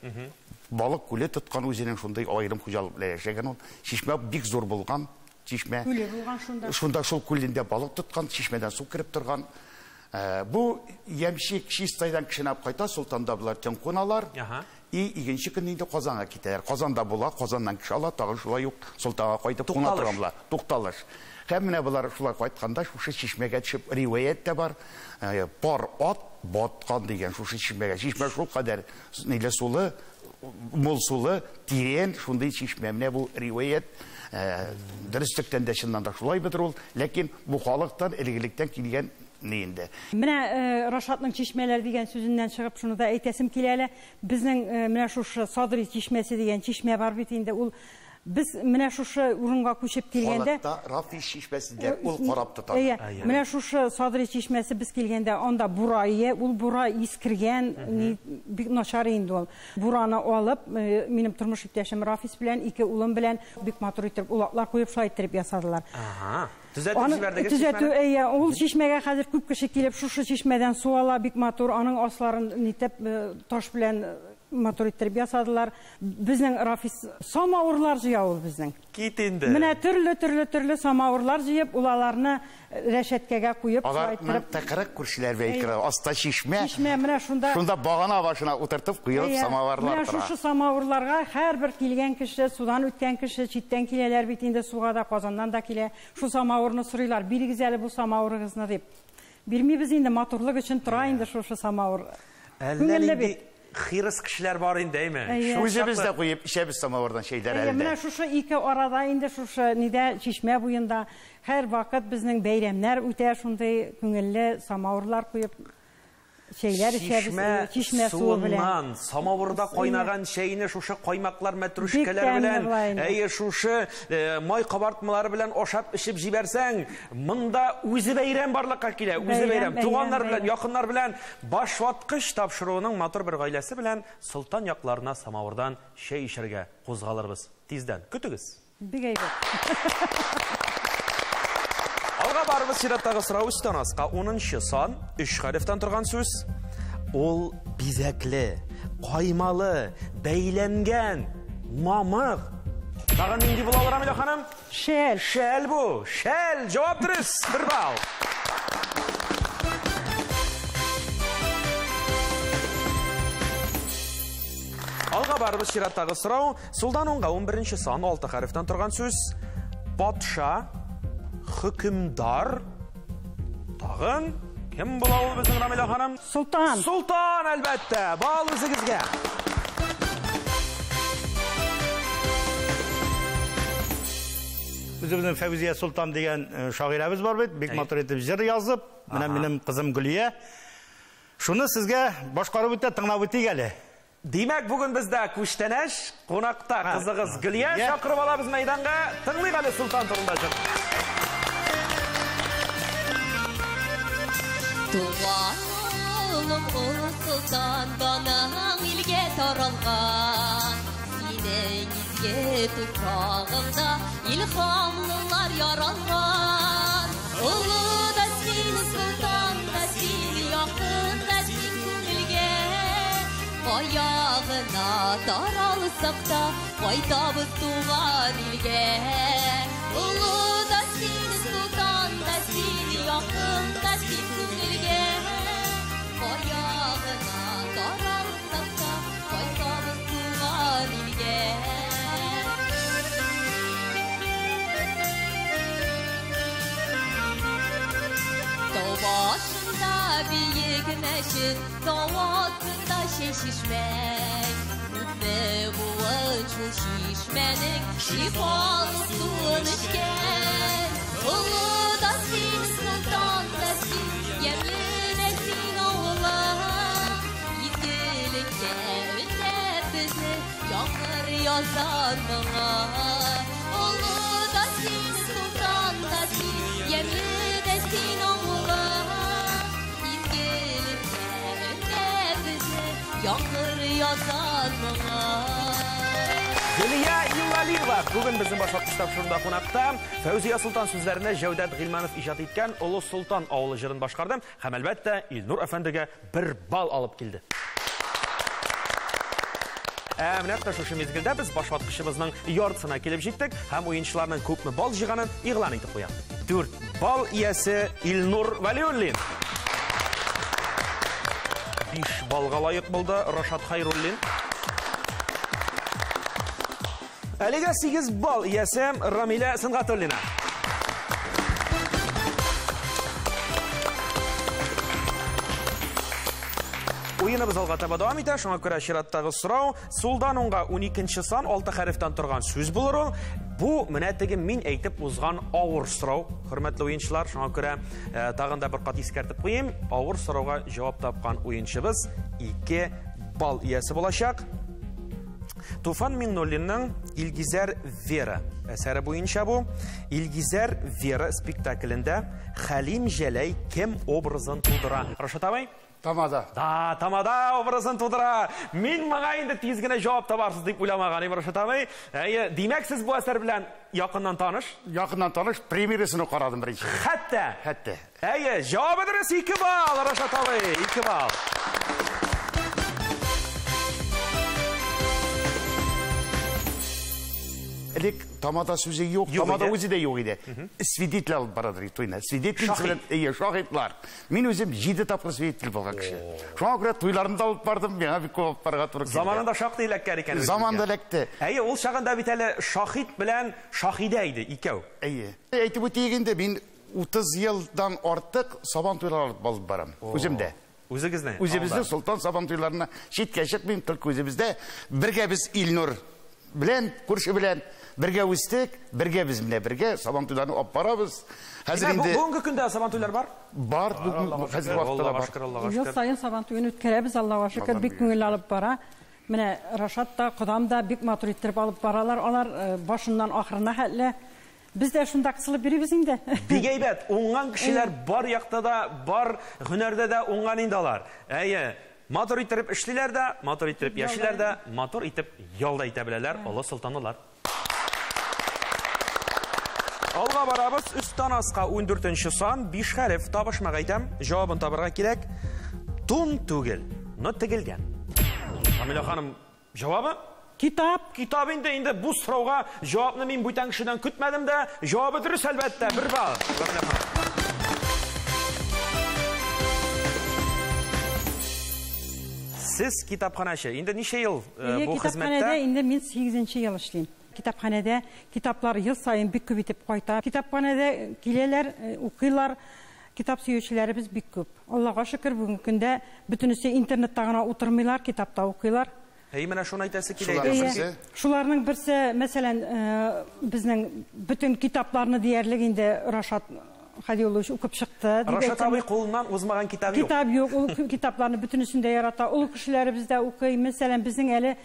Balık kule tutkan özünün şunday ayrım kucalık bile yaşayan. Şişme bik zor bulgan. Şişme. Kule bulgan şunda. Şunda şol kulinde balık tutkan. Şişmeden su kirip durgan. Bu Yemşik Şistay'dan kişine kayta sultanda bular ten konalar. İkinci gününde Kazan'a gider. Kazan'da bula, Kazan'dan kişi ala, tağı şulay yok. Sultan'a koydu, kona turamlar. Tuktalış. Hemine bunlar şulay koytkanda, şu şişmege çıkıp rivayet de var. Par at, batkan degen şu şişmege. Şişme şu kadar neyle sulu, mol sulu, tiren, şunda şişmemne bu rivayet. Dürüstlükten de şundan da şulay bidir ol. Lakin bu halıktan, ilgilikten kilgen neyinde. Mine Raşat'ın çeşmeler diyen sözünden çıkıp şunu da eytesim kilele. Bizden mine şu Sadri çeşmesi diyen çeşme var bitinde. Biz mine şu urunga koşup kilgende. Halıkta Rafi çeşmesinde ul korap tutar. Mine şu Sadri çeşmesi biz kilgende onda burayı, ul bura iskirgen, bir naşar indi ol. Burana alıp, benim turmuş ipteşim Rafis bilen, iki ulum bilen, büyük matur itirip, ulaklar koyup şahittirip yasadılar. Düzeltü, ol çeşmege hazır küp kişi kilip, şu çeşmeden su ala, büyük matur, onun aslarını nitep, taş bilen, motor ittirip yasadılar. Bizden Rafis samavurlar jıya ol bizden. Kitindi. Mine türlü samavurlar jıyıp ulalarını reşetkege koyup şahittirip. Takarak kurşiler beykira. Asta şişme. Şişme mine şunda. Şunda bağına başına oturtup koyup samavarlar. Mine şu samavurlarga her bir kilgen kişi, sudan ötken kişi, çitten kileler bitinde suğa da Kazandan da kile. Şu samavurunu sırıylar. Bir güzeli bu samavuru kızına deyip. Bilmi biz indi motorluk için turayındı şu samavur. Güngelle bit. Xiris kişiler var indi değil mi? Şu üzerimize koyup işe biz samavardan şeyler elde. Mine şu iki arada indi şu nide çeşme buyunda her vakit bizden beyramlar öter şunday güngelle samavurlar koyup şeyler çeşme suundan samavurda koynagan şeyini şuşa koymaklar metruşkeler bilen şuşa may kabartmaları bilen oşap işip jibersen mında özü beyram barlıkka kile özü beyram tuğanlar bilen yakınlar bilen başvatkış tapşırığının motor bir gailesi bilen sultan yaklarına samavurdan şey işerge kozgalırız tizden kütügüz Alga barыбыз чираттагы сорау үстән аска 10нчы сан 3 хәрефтән торган сүз. Ул бизәкле, каймалы, бәйләнгән, мамык. Тагын нинди була алар Амилә ханым? Шәл. Шәл бу. Шәл. Җавап дөрес. 1 балл. Алга барыбыз чираттагы сорау. Сулдан 10га 11нчы сан 6 хәрефтән торган сүз. Патша hükümdar. Tağın kim buла ул безнең Рамилә ханым? Sultan. Sultan әлбәттә. Бал үзегезгә. Үзебезнең Фәвзия Султан дигән шагыйрәбез бар бит. Бик матур итеп җыр язып, менә минем кызым Гөлия. Шуны сезгә башкарып үтә, тыңлап үтик әле. Димәк, бүген бездә күчтәнәш, кунакта кызыгыз Гөлия чакырып алабыз мәйданга. Тыңлыйк әле Султан турында җыр. Туғаным ұлы сұлтан данаң илге таралған Сенің изге тұпрағында илхамлылар яралған Ұлы да сен сұлтан да сен яқын да сен көңілге Аяғына таралсақ та қайтабыз туған илге Ұлы да сен сұлтан да сен яқын да сен көңілге Аяғына büyükmeşin doğasında şişmek. Mutlu bu şişmenin şifalısın içken. Ulu da sin, sultan da sin, yemin oğlan. İzgilikte önde bizi yağmur yazar bana. Ulu da sin, sultan da sin, yemin oğlan. İzgilikte önde bizi yağmur yazar bana. Gülüya İllaliyeva bugün bizim başlatmış tapşırında qonaqda Fevziya Sultan sözlerine Cevdet Gilmanov ijat etken Ulu Sultan avlı jırın başqardı. Hem elbette İlnur Efendi'ge bir bal alıp geldi. Әмінәтті шушы мезгілді біз башватқышымыздың яртысына келіп жеттік, һәм ойыншыларының көпні бал жиғанын иғлан етіп қояды. 4 бал иесі Илнур Валиуллин. 5 балға лайық болды Рашат Хайруллин. Әліге 8 бал иесі Рамиля Сынғатуллина. Oyunumuz alğata devam eder. Şuna göre şirattағы сұрау. Солдан оңға 12-ші сан 6 хәрефтен тұрған сөз болыр ол. Bu мінәттігі мен әйтіп ұзған ауыр сұрау. Hürmetli oyuncular, şuna göre tağında bir qat eskертіп қойым. Ауыр сұрауға жауап тапқан oyunçımız 2 bal iyesi olacak. Tufan Minnollin'in İlgizer Vera əsəri boyunca bu. İlgizer Vera spektaklinde Halim Jelay kim obrazın tuldura? Raşat abay? Tamada. Da, tamada obrazın tuldura. Min mağa indi tezgine cevap tabarsız deyip uylamağanıyım Raşat abay. Demek siz bu əsər bilen yakından tanış? Yakından tanış, premieresini qaradım birinci. Hatta? Hatta. Cevap ediniz 2 bal Raşat abay, 2 bal. Elek tamada sözü yok, tamada özü de yok idi. Свидетель алып барадыр тойна. Свидетель белән шахидлар. Мин үзем 7 тапкыр свидетель булган кеше. Шуңа күрә туйларымда алып бардым, миңа бик күп барга туры килде. Заманында шактый эләккән икән. Заманда эләкте. Ул чагында бит әле шахид белән шахидә иде, икәү. Әйтеп үтегендә мин 30 елдан артык сабан туйлар алып барам. Үземдә. Үзегезне? Үзебездә Султан сабан туйларына читкә чыкмыйм, тик үзебездә бергә без Илнур белән, күрше белән бірге өстік, бірге біз міне бірге сабан туйларны алып барабыз. Хәзер инде бүгінгі күнде сабан туйлар бар? Бар, хәзер вакытта бар. Ел сайын сабан туйын үткәрәбез, Аллаһка шөкер, бик күңел алып бара. Менә Рашат та, Кудам да бик матур иттереп алып баралар. Алар башыннан ахырына хәтле. Biz de şunda kısılıp biribiz indi. Big әйбәт, оңған кешеләр бар яқта да, бар һөнәрдә дә оңған индалар. Матур иттереп эшлиләр дә, матур иттереп яшиләр дә, матур итеп ялда итә беләләр, Алла Султанлар. Алга барабыз, үстән аска 14-нче сан 5 хәреф табышмак әйтәм. Җавабын табырга кирәк. Тун түгел, но тегелгән. Камила ханым, җавабы? Kitap. Kitap инде бу сорауга җавапны мин бүтән кешедән көтмәдем дә, җавабы дөрес әлбәттә, 1 бал. Камила ханым. Siz kitapxanaçı. İndi neçə yıl bu xizmətdə? Kitapxanada indi min 8-ci yıl işləyim. Kitapxanada kitaplar yıl sayın bik köp itib qaytar. Kitapxanada kilələr, oxuyurlar. Kitap söyüşçülərimiz bik köp. Allah'a şükür bugünkü gündə bütünüsü internetdagına oturmuylar, kitapta oxuyurlar. Менә шуны әйтәсе килә. Шуларның берсе, мәсәлән, безнең bütün kitaplarını диярлек инде Рашат Хадиуллович укып чыкты. Рашат абый кулыннан узмаган китап юк. Китап юк, ул китапларны бүтүнүсүндө ярата. Ул кишилерибиз дә укый. Мәсәлән, безнең әле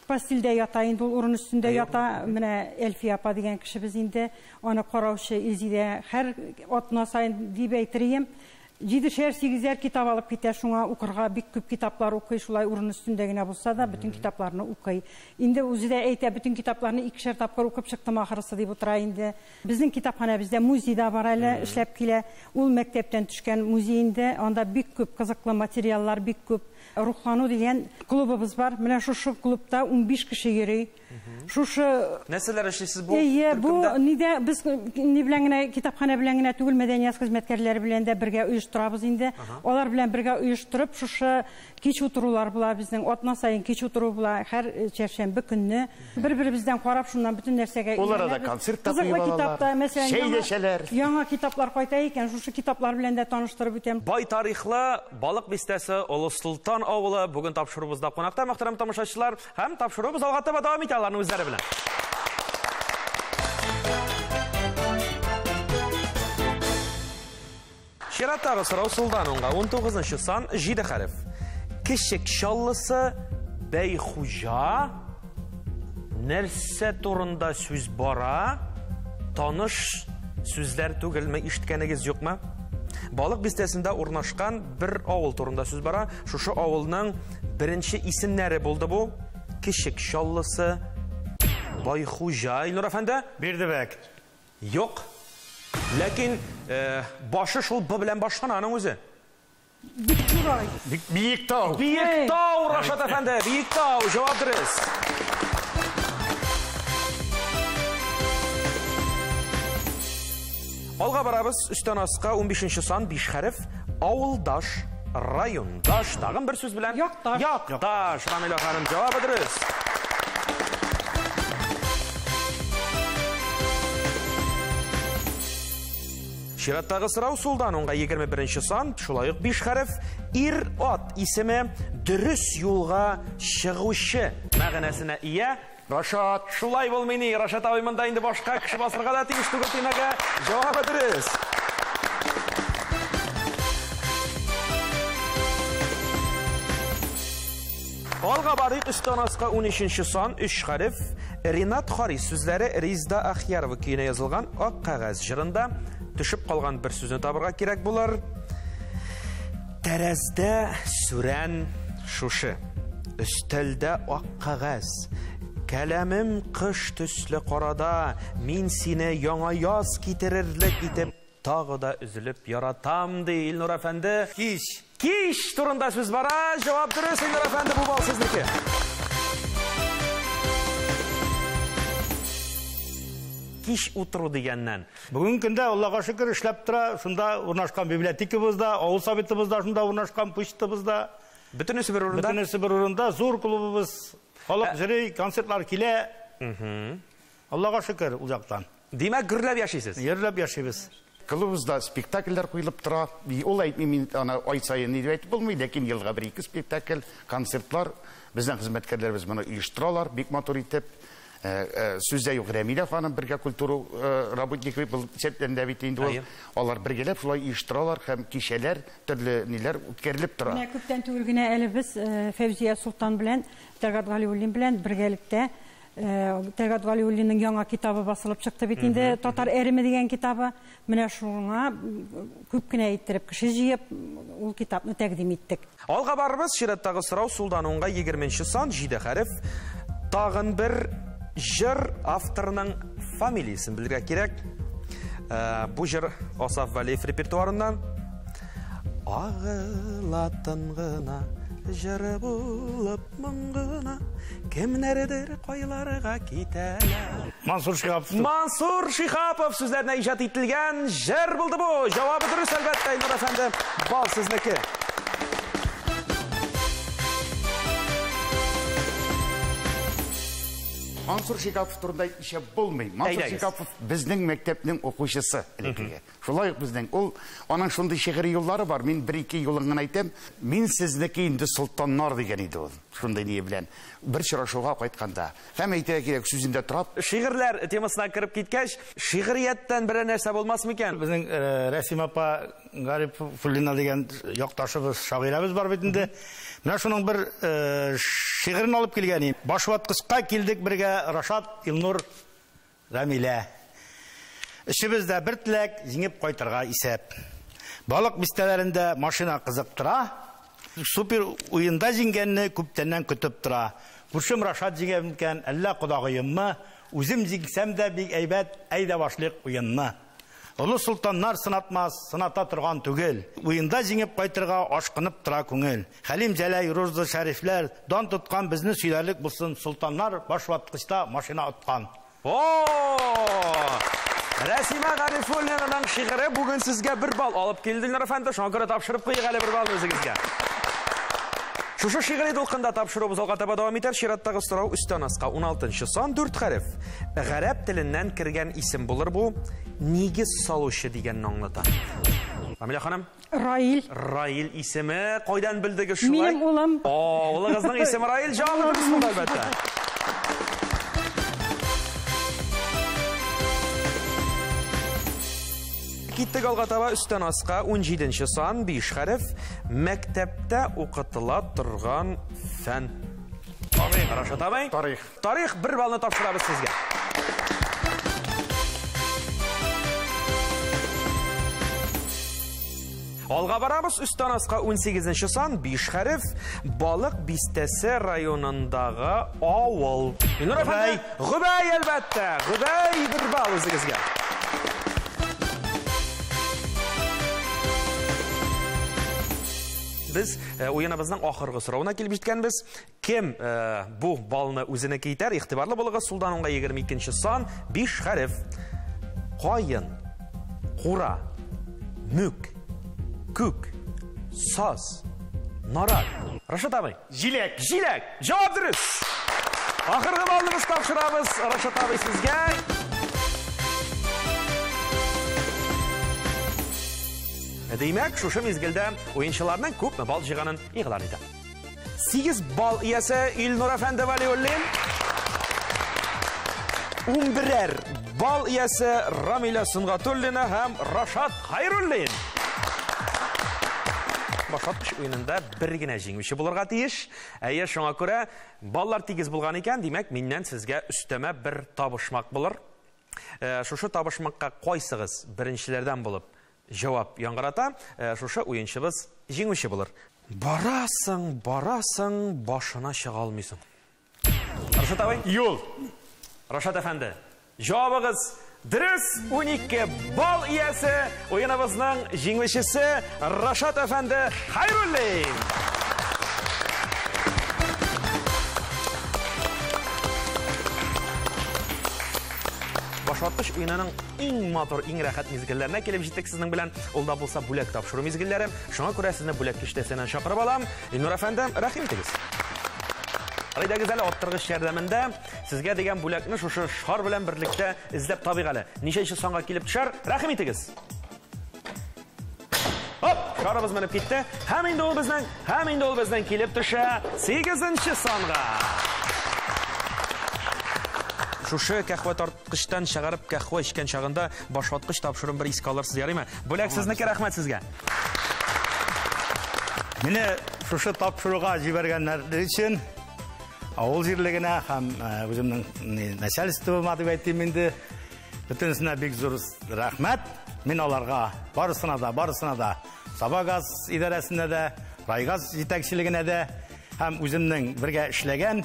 постельдә ята, инде ул урын өстендә ята. Менә Элфия апа дигән кишебез инде аны караучы Изидә һәр атна сайын дип әйтерем. 7-8 kitap alıp kитә, шуңа укырга бик күп китаплар укый, шулай урын өстендә генә булса да, bütün китапларны укый. Инде үзе дә әйтә, bütün китапларны 2-шәр тапкыр укып чыктым ахырысы дип утыра инде. Безнең китапханабызда музейда бар әле, эшләп килә. Ул мәктәптән төшкән музейинде, анда бик күп кызыклы материаллар, бик күп Рухлану дигән клубыбыз бар. Менә шушы клубта 15 кеше йөри. Шушы Нәрсәләр эшлисез бу? Бу нидә без ни белән генә китапханә белән генә түгел, мәдәният хезмәткәрләре белән дә бергә оештырабыз инде. Алар белән бергә оештырып, шушы кич утырулар була безнең, атна сайын кич утыру була, һәр чәршәмбе көнне. Бер-беребездән карап, шуннан бүтән нәрсәгә Олар да концерт та куйалар. Мәсәлән, яңа китаплар кайта икән, шушы китаплар белән дә таныштырып үтәм. Бай тарихлы Балык бистәсе Олы Султан авылы бүген тапшыруыбызда кунакта, мөхтәрәм тамашачылар, һәм тапшыруыбыз алга таба дәвам итә аларның үзләре белән. Шираттагы сорау Султанга 19-нчы сан 7 хәреф. Кишек шаллысы Бәйхуҗа нәрсә турында сүз бара? Таныш сүзләр түгелме, ишеткәнегез юкмы? Балык бистәсендә урнашкан бер авыл турында сүз бара. Шушы авылның беренче исемнәре булды бу. Кишек шаллысы Бәйхуҗа. Илнур әфәнде? Бердебәк. Юк. Ләкин башы шул бу белән башлана аның үзе. Биктурай. Биектау. Биектау, Рашат әфәнде, Биектау, җавап дөрес. Алга барабыз, үстән аска 15-нче сан 5 хәреф. Авылдаш, райондаш, тагын бер сүз белән. Якташ. Якташ, Рамила ханым, җавабы дөрес. Шираттагы сорау Султанга 21-нче сан, шулай ук 5 хәреф. Ир ат исеме дөрес юлга чыгучы мәгънәсенә ия. Рашат. Шулай булмый, Рашат абый монда инде башка кеше басырга да тиеш түгел тимәгә. Җавабы дөрес. Алга барыйк, өстән аска 13-нче сан 3 хәреф. Ринат Харис сүзләре Ризда Ахьярова көенә язылган ак кәгазь җырында төшеп калган бер сүзне табырга кирәк булыр. Тәрәздә сүрән шушы. Өстәлдә ак кәгазь. Кәләмем кыш төсле карада, мин сине яңа яз китерерлек итеп тагы да үзелеп яратам ди Илнур әфәнде. Киш турында сүз бара. Җавап дөрес, Илнур әфәнде, бу бал сезнеке. Киш утыру дигәннән. Бүген көндә Аллага шөкер эшләп тора, шунда урнашкан библиотекабызда, авыл советыбызда, шунда урнашкан почтабызда. Бөтенесе бер урында. Бөтенесе бер урында, зур клубыбыз. Халык җырый, концертлар килә. Аллага шөкер ул яктан. Димәк, гөрләп яшисез. Йөрләп яшибез. Клубыбызда спектакльләр куелып тора. Ул әйтми, мин аны ай сайын ни дип әйтеп булмый, ләкин елга 1-2 спектакль, концертлар безнең хезмәткәрләребез моны оештыралар, бик матур итеп. Сүздә юк, Рәмилә ханым бергә культура работнигы булып чәтләндә бит инде ул. Алар бергәләп шулай оештыралар һәм кичәләр, төрле ниләр үткәрелеп тора. Менә күптән түгел генә әле без Фәүзия Султан белән, Тәлгат Галиуллин белән бергәлектә Тәлгат Галиуллинның яңа китабы басылып чыкты бит инде, Татар әреме дигән китабы. Менә шуңа күп кенә иттереп кеше җыеп ул китапны тәкъдим иттек. Алга барыбыз, Шираттагы сорау Султанга 20-нче сан 7 хәреф. Тагын бер җыр авторының фамилиясын белергә кирәк. Бу җыр Асаф Валиев репертуарыннан. Агылатын гына җыр булып моңгына, кемнәрдер кайларга китәләр. Мансур Шихапов. Мансур Шихапов сүзләренә иҗат ителгән җыр булды бу. Җавабы дөрес, әлбәттә, Илнур әфәнде. Бал сезнеке. Мансур Шихапов турында ишә булмый. Мансур Шихапов безнең мәктәпнең укучысы элеккегә. Шулай ук безнең ул аның шундый шигъри юллары бар. Мин 1-2 юлын гына әйтәм. Мин сезнеке инде солтаннар дигән иде ул. Шундай ние белән бер чырашуга кайтканда. Һәм әйтергә кирәк, сүзендә торап, Шигырьләр темасына кирип киткәч, шигърияттан бер нәрсә булмасмы икән? Безнең Рәсим апа Гарифуллина дигән якташыбыз, шагыйрәбез бар бит инде. Менә шуның бер шигырен алып килгән. Башваткычка килдек бергә Рашат, Илнур, Рамилә. Ишебездә бер теләк җиңеп кайтырга исәп. Балык бистәләрендә машина кызып тора. Супер уенда җиңгәнне күптәннән көтеп тора. Күршем Рашат җиңгән икән, әллә кодагыеммы? Үзем җиңсәм дә бик әйбәт, әйдә башлык уенны. Ұлы сұлтаннар сынатмас, сыната тұрған түгел. Уйында жеңіп қайтырға ашқынып тұра көңіл. Халим Жәләй, Розы Шәрифлер, дан тұтқан бізді сүйдерлік бұлсын. Сұлтаннар башватқышта машина ұтқан. Рәсима Ғарифуллинаның шиғыры бүгін сізге бір бал алып келдіңдер әфәнді. Шоң көрі тапшырып қойық әлі бір бал өзіңізге. Шушы шиғыры долқында тапшыру бұзылға таба давам етер. Шираттағы сұрау үстен асқа 16-шы сан 4 қарif. Ғәрәп тілінен кірген исім болыр бұл негіз салушы деген аңлата. Амиля ханым? Раил. Раил исімі қойдан білдігі шулай? Менің ұлым. Ұлы қызның исімі Раил. Жауабы дұрыс болды әлбәтті. Киттік алға таба үстен асқа 17-ші сан 5 қарif. Мәктәптә оқытыла тұрған фән. Тарих. Рашат абай? Тарих. Тарих бір балны тапшырабыз сізге. Алға барабыз үстен асқа 18-ші сан 5 қарif. Балық бистәсе районындағы ауыл. Ғұбәй әлбәтті. Ғұбәй бір бал өзіңізге. Біз ойынабыздың ақырғы сұрауына келіп жеткенбіз. Кем бұл балыны өзіне кейтер? Иқтибарлы болығы Сұлданыңға 22-ші сан 5 қарif. Қайын, қура, мүк, күк, саз, нарат. Рашат абай? Жилек. Жилек. Жауап дұрыс. Ақырғы балымыз тапшырабыз. Рашат абай сізге. Деймәк, шушы мезгілді ойыншыларынан көп бал жиғанын иғылар еді. 8 бал иясы Илнур әфәнді Валиуллин. 11 бал иясы Рамиля Сынғатуллина һәм Рашат Хайруллин. Башатқыш ойынында бір генә жеңуші болырға тиеш. Әйе, шоңа көрә баллар тигіз болған екен, демәк, меннен сізге үстеме бір табышмақ болыр. Шушы табышмаққа қойсығыз біріншілерден болып жауап яңғырата, шушы ойыншыбыз жеңуші болыр. Барасың, башына шыға алмайсың. Рашат абай? Юл. Рашат әфәнді, жауабығыз дұрыс. 12 бал иясы ойыныбызның жеңушісі Рашат әфәнді Хайруллин. Башватқыш ойынының ең матур, ең рәхәт мезгілләріне келіп жеттік сіздің білән. Олда болса бүләк тапшыру мезгілләрі. Шуңа күрә сізні бүләк кештесінен шақырып алам. Илнур әфәнді, рәхим етегіз. Райдагыз әлі оттырғыш ярдәмендә сізге деген бүләкні шушы шар белән бірлікте іздеп табиқ әлі. Нишенші санға келіп түшар, рәхим етегіз. Шарыбыз мініп кетті. Һәм инде ол біздің келіп түші 8-ші санға. Шушы кәхвә тартқыштан шағарып кәхвә ішкен шағында башватқыш тапшырын бір иск алырсыз, ярыймы? Бүләк сізнікі, рәхмәт сізге. Мені шушы тапшыруға жібергенлер үшін ауыл жерлігіне һәм өзімнің начальствома деп айтайын енді бүтінсіне бек зор рәхмәт. Мен оларға барысына да Сабагаз идарәсіне де, Райгаз жетекшілігіне де һәм өзімнің бірге ішлеген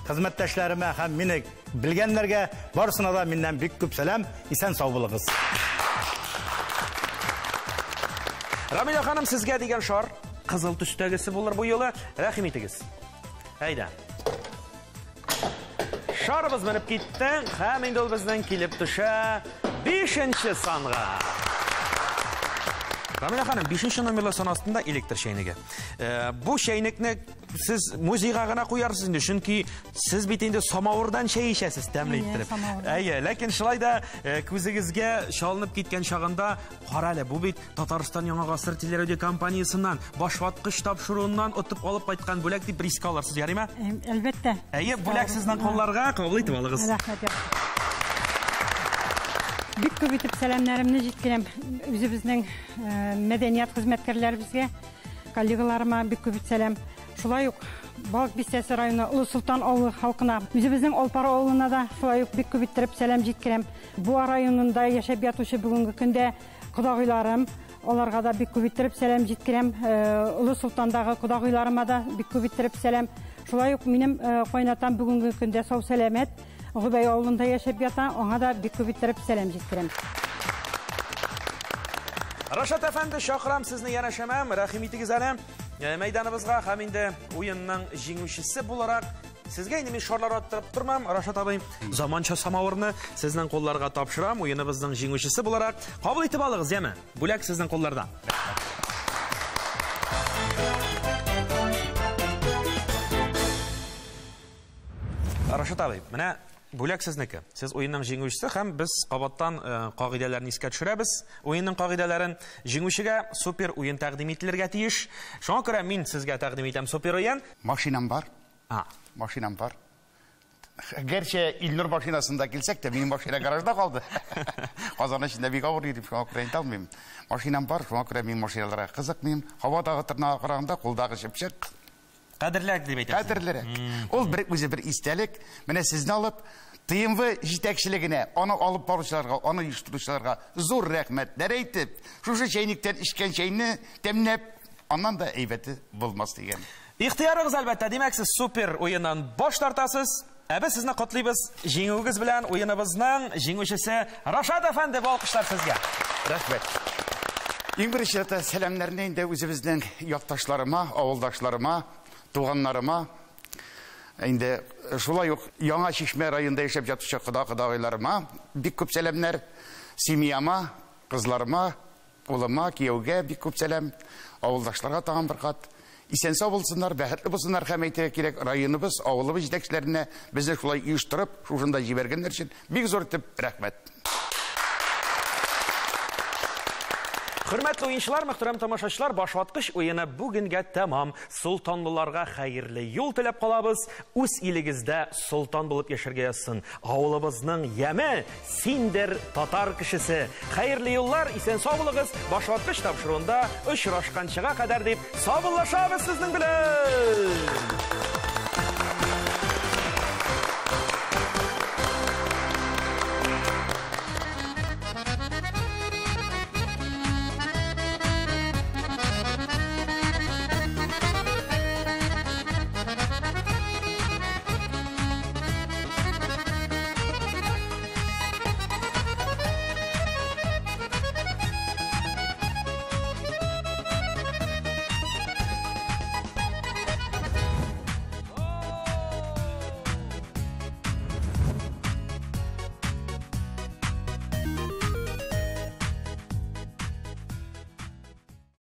қызметтәшләріме һәм мені білгенлерге барысына да меннен бик көп сәлем, исән сау болыңыз. Рамиля ханым, сізге деген шар қызыл түстәгісі болыр бұл елі, рәхим етіңіз. Әйді. Шарыбыз мініп кетті, һәм енді ол біздің келіп түші 5-ші санға. Рамиля ханым, 5-ші номерлі сан астында электр шәйнегі. Бұл шәйнекні сіз музейға ғана қоярсыз, чүнки сіз бетінде самауырдан шәй ішесіз тәмлі еттіріп. Ләкин шылайда көзігізге шалынып кеткен шағында қаралы, бұл бет Татарстан Яңа ғасыр телерадио компаниясынан башватқыш тапшыруынан ұтып алып қайтқан бүләк деп риск аларсыз, ярыйма? Әлбәттә. Бүләк сіздің қолларға қабыл етіп алығыз. Бик көп итеп сәламнарымны җиткерәм үзебезнең мәдәният хезмәткәрләребезгә, коллегаларыма бик көп сәлам. Шулай ук Балык Бистәсе районы Улы Султан авылы халкына, үзебезнең Алпара авылына да шулай ук бик көп итеп сәлам җиткерәм. Буа районында яшәп ятучы бүгенге көндә кодагыйларым, аларга да бик көп итеп сәлам җиткерәм. Улы Султандагы кодагыйларыма да бик көп итеп сәлам. Шулай ук минем кайнатам бүгенге көндә сау сәламәт Ғұбай ауылында яшап ята, оңа да бик көп иттеріп сәлем жеткірем. Рашат әфәнде, шақырам сезне яна шәмәм, рәхим итегез әле. Мәйданыбызга һәм инде уенның җиңүчесе буларак сезгә инде мин шарлар аттырып тормам. Рашат абый, заманча самавырны сезнең кулларга тапшырам. Уеныбызның җиңүчесе буларак кабул итеп алыгыз, яме. Бүләк сезнең кулларда. Рашат абый, менә бүләк сезнеке. Сез уенның җиңүчесе һәм без кабаттан кагыйдәләрне искә төшерәбез. Уенның кагыйдәләрен җиңүчегә супер уен тәкъдим ителергә тиеш. Шуңа күрә мин сезгә тәкъдим итәм супер уен. Машинам бар. Машинам бар. Gerçi İlnur машинасында килсәк тә, минем машина гаражда калды. Казан эчендә бик авыр йөрим, шуңа күрә әйтә алмыйм. Машинам бар, шуңа күрә мин машиналарга кызыкмыйм. Һавадагы тырнага караганда кулдагы чыпчык. Кадерләк дип әйтәсез. Кадерләк. Ул үзе бер истәлек. Менә сезне алып, ТМВ җитәкчелегенә, аны алып баручыларга, аны оештыручыларга зур рәхмәтләр әйтеп, шушы чәйниктән эчкән чәйне тәмләп, аннан да әйбәте булмас дигән. Ихтыярыгыз әлбәттә, димәк сез супер уеннан баш тартасыз. Без сезне котлыйбыз. Җиңүегез белән уеныбызның җиңүчесе Рашат әфәнде, алкышлар сезгә. Рәхмәт. Иң беренче сәламнәрне инде үзебезнең якташларыма, авылдашларыма, туганнарыма, инде шулай ук Яңа Чишмә районында яшәп ятучы кодагыйларыма бик күп сәламнәр, семьяма, кызларыма, улыма, кияүгә бик күп сәлам, авылдашларга тагын бер кат. Исән-сау булсыннар, бәхетле булсыннар һәм әйтергә кирәк, районыбыз, авылыбыз җитәкчеләренә безне шулай оештырып, шушында җибәргәннәр өчен бик зур итеп рәхмәт. Хөрмәтле уенчылар, мөхтәрәм тамашачылар, башваткыч уены бүгенгә тәмам. Султанлыларга хәерле юл теләп калабыз. Үз илегездә солтан булып яшәргә язсын. Авылыбызның яме, синдер татар кешесе. Хәерле юллар, исән-сау булыгыз. Башваткыч тапшыруында очрашканчыга кадәр дип саубуллашабыз сезнең белән.